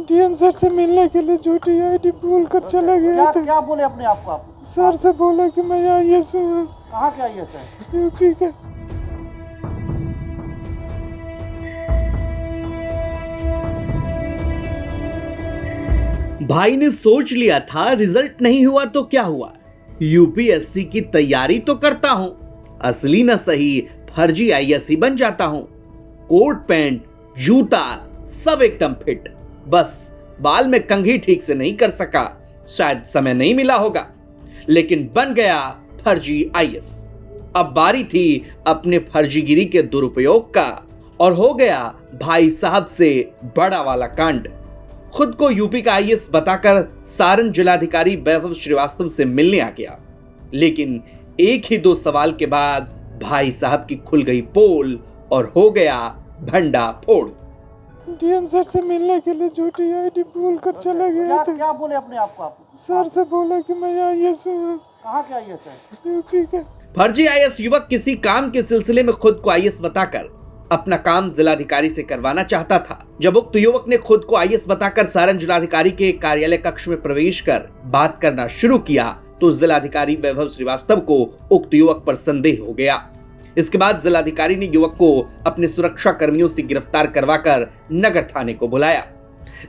DM sir से मिलने के लिए झूठी आईडी बोल कर चला गया था। क्या बोले अपने आप को आप? सर से बोला कि मैं आईएएस हूँ। कहाँ के आईएएस है? यूपी का। भाई ने सोच लिया था रिजल्ट नहीं हुआ तो क्या हुआ, यूपीएससी की तैयारी तो करता हूं, असली न सही फर्जी आईएएस ही बन जाता हूं। कोट पैंट जूता सब एकदम फिट, बस बाल में कंघी ठीक से नहीं कर सका, शायद समय नहीं मिला होगा, लेकिन बन गया फर्जी आईएएस। अब बारी थी अपने फर्जीगिरी के दुरुपयोग का और हो गया भाई साहब से बड़ा वाला कांड। खुद को यूपी का आईएएस बताकर सारण जिलाधिकारी वैभव श्रीवास्तव से मिलने आ गया, लेकिन एक ही दो सवाल के बाद भाई साहब की खुल गई पोल और हो गया भंडा फोड़। डीएम सर से मिलने के लिए झूठी आईडी बोल कर चला गया था। क्या बोले अपने आप को आप? सर से बोला कि मैं आईएएस हूँ। कहाँ के आईएएस है? यूपी का। फर्जी आईएएस युवक किसी काम के सिलसिले में खुद को आईएएस बताकर अपना काम जिलाधिकारी से करवाना चाहता था। जब उक्त युवक ने खुद को आईएएस बताकर सारण जिलाधिकारी के कार्यालय कक्ष में प्रवेश कर बात करना शुरू किया तो जिलाधिकारी वैभव श्रीवास्तव को उक्त युवक पर संदेह हो गया। इसके बाद जिलाधिकारी ने युवक को अपने सुरक्षा कर्मियों से गिरफ्तार करवाकर नगर थाने को बुलाया।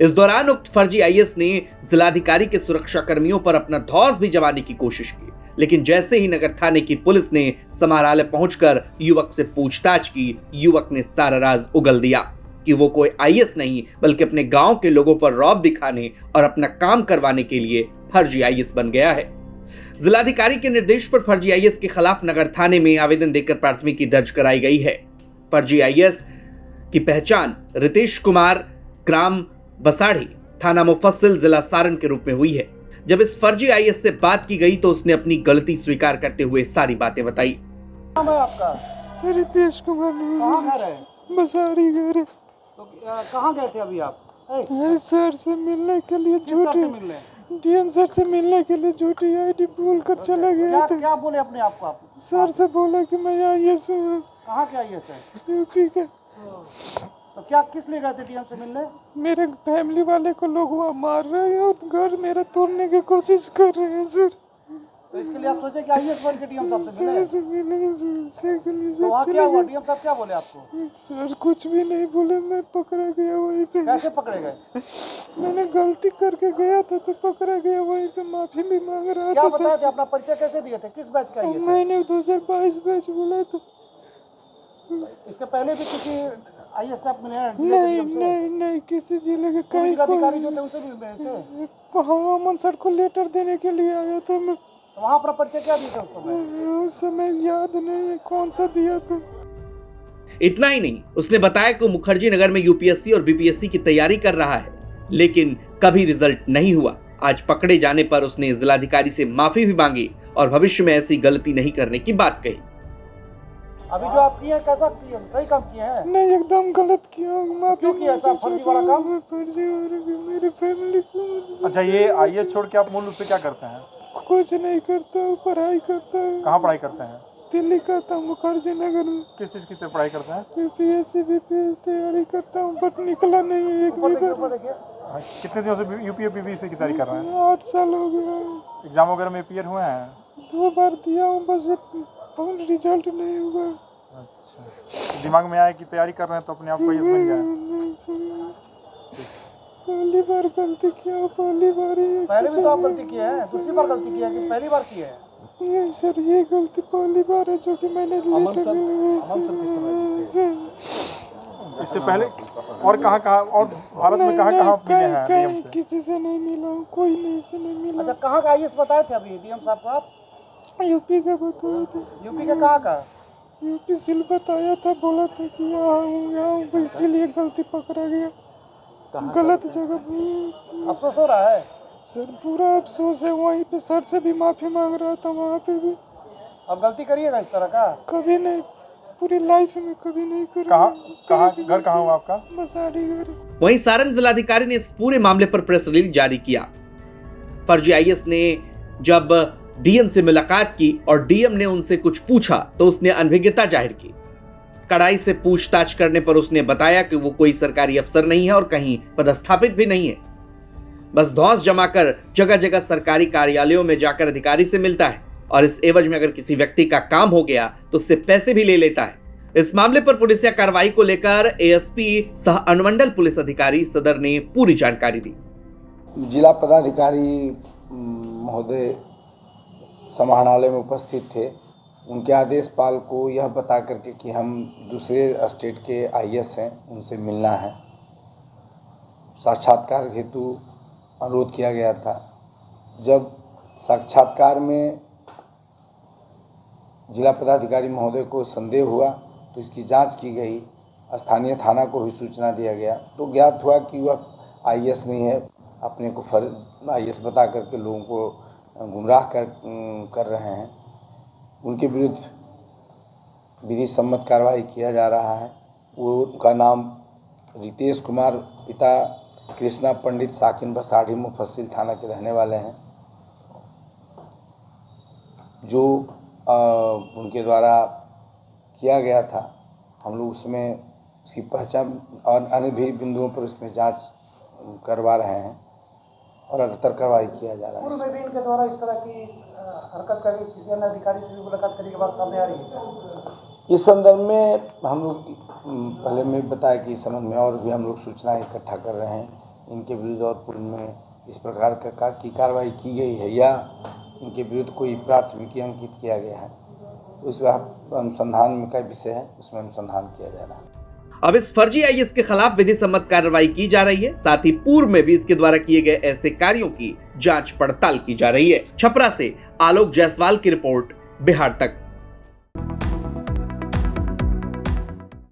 इस दौरान उक्त फर्जी आईएएस ने जिलाधिकारी के सुरक्षा कर्मियों पर अपना धौंस भी जमाने की कोशिश की, लेकिन जैसे ही नगर थाने की पुलिस ने समाहरणालय पहुंचकर युवक से पूछताछ की, युवक ने सारा राज उगल दिया कि वो कोई आईएएस नहीं बल्कि अपने गांव के लोगों पर रौब दिखाने और अपना काम करवाने के लिए फर्जी आईएएस बन गया है। जिलाधिकारी के निर्देश पर फर्जी आईएएस के खिलाफ नगर थाने में आवेदन देकर प्राथमिकी दर्ज कराई गई है। फर्जी आईएएस की पहचान रितेश कुमार ग्राम बसाड़ी थाना मुफस्सिल जिला सारण के रूप में हुई है। जब इस फर्जी आईएएस से बात की गई तो उसने अपनी गलती स्वीकार करते हुए सारी बातें बताई। नाम है आपका? रितेश कुमार। कहाँ घर है? बसाड़ी घर। तो कहाँ गए थे अभी आप? सर से मिलने के लिए किस सर से झूठी मिलने? डीएम सर से मिलने के लिए झूठी आईडी बोल कर चला गया था। क्या बोले अपने आप को आप? सर से बोला कि मैं आईएएस हूँ। कहाँ के आईएएस है? यूपी का। तो क्या किस लिए गए थे डीएम से मिलने? मेरे फैमिली वाले को लोग वहाँ मार रहे हैं और घर मेरा तोड़ने की कोशिश कर रहे हैं सर। तो इसके लिए आप सोचे कि आईएएस बन के डीएम साहब से मिले? सर से मिलेंगे सर के लिए तो वहाँ सब क्या हुआ? चले डीएम साहब क्या बोले आपको? गए। सर कुछ भी नहीं बोले, मैं पकड़ा गया वहीं पे। कैसे पकड़े गए? मैंने गलती करके गया था तो पकड़ा गया वहीं पे, माफी भी मांग रहा क्या था बताया सर थे? अपना परिचय कैसे दिए थे? किस बैच का आईएएस है? मैंने 2022 बैच बोला था। इसके पहले भी किसी आईएएस साहब मिले हैं? नहीं किसी जिले के कहीं अधिकारी जो थे उनसे भी मिले थे? हाँ, अमन सर को लेटर देने के लिए आया था मैं। तो वहाँ अपना परिचय क्या दिया था उस समय? उस समय याद नहीं है कौन सा दिया था। इतना ही नहीं, उसने बताया कि मुखर्जी नगर में यूपीएससी और बीपीएससी की तैयारी कर रहा है, लेकिन कभी रिजल्ट नहीं हुआ। आज पकड़े जाने पर उसने जिलाधिकारी से माफी भी मांगी और भविष्य में ऐसी गलती नहीं करने की बात कही। अभी जो आप किए कैसा किए? सही काम किए हैं? नहीं, एकदम गलत किया। क्यों किया ऐसा फर्जी वाला काम? फर्जी मेरी फैमिली को। अच्छा, ये आईएएस छोड़ के आप मूल रूप से क्या करते हैं? कुछ नहीं करता हूँ, पढ़ाई करता हूँ। कहाँ पढ़ाई करते हैं? दिल्ली करता हूँ, मुखर्जी नगर में। किस चीज़ की पढ़ाई करते हैं? यूपीएससी बीपीएससी तैयारी करता हूँ, बट निकला नहीं है एक भी बार। कितने दिनों से यूपी बीपीएससी की तैयारी कर रहे हैं? 8 साल हो गया। एग्जाम वगैरह में अपीयर हुए हैं? 2 बार दिया हूँ, बस रिजल्ट नहीं हुआ। अच्छा, दिमाग में आया कि तैयारी कर रहे हैं तो अपने आप को आईएएस बन जाए। पहली बार गलती किया, पहली बार ही। पहले भी तो आप गलती किए हैं, दूसरी बार गलती किया कि पहली बार की है? ये सर, ये गलती पहली बार है जो कि मैंने इससे पहले और कहाँ और भारत में कहाँ मिले हैं डीएम से? किसी से नहीं मिला, कोई नहीं से नहीं मिला। अच्छा, कहाँ का आईएएस बताए थे अभी डीएम साहब को आप? यूपी का बताया था। यूपी का कहाँ का? यूपी सिल बताया था, बोला था कि यहाँ हूँ, इसीलिए गलती पकड़ा गया। गलत जगह। अफसोस हो रहा है सर, पूरा अफसोस है। वहीं पे सर से भी माफी मांग रहा था, वहाँ पे भी। अब गलती करिएगा इस तरह का? कभी नहीं, पूरी लाइफ में कभी नहीं करूँगा। कहाँ घर कहाँ हुआ आपका? बसाड़ी घर। वहीं सारण जिलाधिकारी ने इस पूरे मामले पर प्रेस रिलीज जारी किया। फर्जी आईएएस ने जब डीएम से मुलाकात की और डीएम ने उनसे कुछ पूछा तो उसने अनभिज्ञता जाहिर की। कड़ाई से पूछताछ करने पर उसने बताया कि वो कोई सरकारी अफसर नहीं है और कहीं पदस्थापित भी नहीं है। बस धौंस जमाकर जगह जगह सरकारी कार्यालयों में जाकर अधिकारी से मिलता है और इस एवज में अगर किसी व्यक्ति का काम हो गया तो उससे पैसे भी ले लेता है। इस मामले पर पुलिसिया कार्रवाई को लेकर एएसपी सह अनुमंडल पुलिस अधिकारी सदर ने पूरी जानकारी दी। जिला पदाधिकारी महोदय समाहरणालय में उपस्थित थे। उनके आदेश पाल को यह बता करके कि हम दूसरे स्टेट के आईएएस हैं, उनसे मिलना है, साक्षात्कार हेतु अनुरोध किया गया था। जब साक्षात्कार में जिला पदाधिकारी महोदय को संदेह हुआ तो इसकी जांच की गई। स्थानीय थाना को भी सूचना दिया गया तो ज्ञात हुआ कि वह आईएएस नहीं है, अपने को आईएएस बता करके लोगों को गुमराह कर रहे हैं। उनके विरुद्ध विधि सम्मत कार्रवाई किया जा रहा है। वो उनका नाम रितेश कुमार, पिता कृष्णा पंडित, साकिन बसाढ़ी, मुफस्सिल थाना के रहने वाले हैं, जो उनके द्वारा किया गया था। हम लोग उसमें उसकी पहचान और अन्य भी बिंदुओं पर उसमें जांच करवा रहे हैं और अग्रतर कार्रवाई किया जा रहा है। पूर्व में भी इनके द्वारा इस तरह की हरकत करी, किसी अन्य अधिकारी से भी मुलाकात करने के बाद सामने आ रही है। इस संदर्भ में हम लोग पहले में बताया कि इस संबंध में और भी हम लोग सूचनाएं इकट्ठा कर रहे हैं। इनके विरुद्ध और पूर्व में इस प्रकार की कार्रवाई की गई है या इनके विरुद्ध कोई प्राथमिकी अंकित किया गया है, तो इस अनुसंधान का विषय है, उसमें अनुसंधान किया जा रहा है। अब इस फर्जी आईएएस के खिलाफ विधि सम्मत कार्रवाई की जा रही है। साथ ही पूर्व में भी इसके द्वारा किए गए ऐसे कार्यों की जांच पड़ताल की जा रही है। छपरा से आलोक जायसवाल की रिपोर्ट, बिहार तक।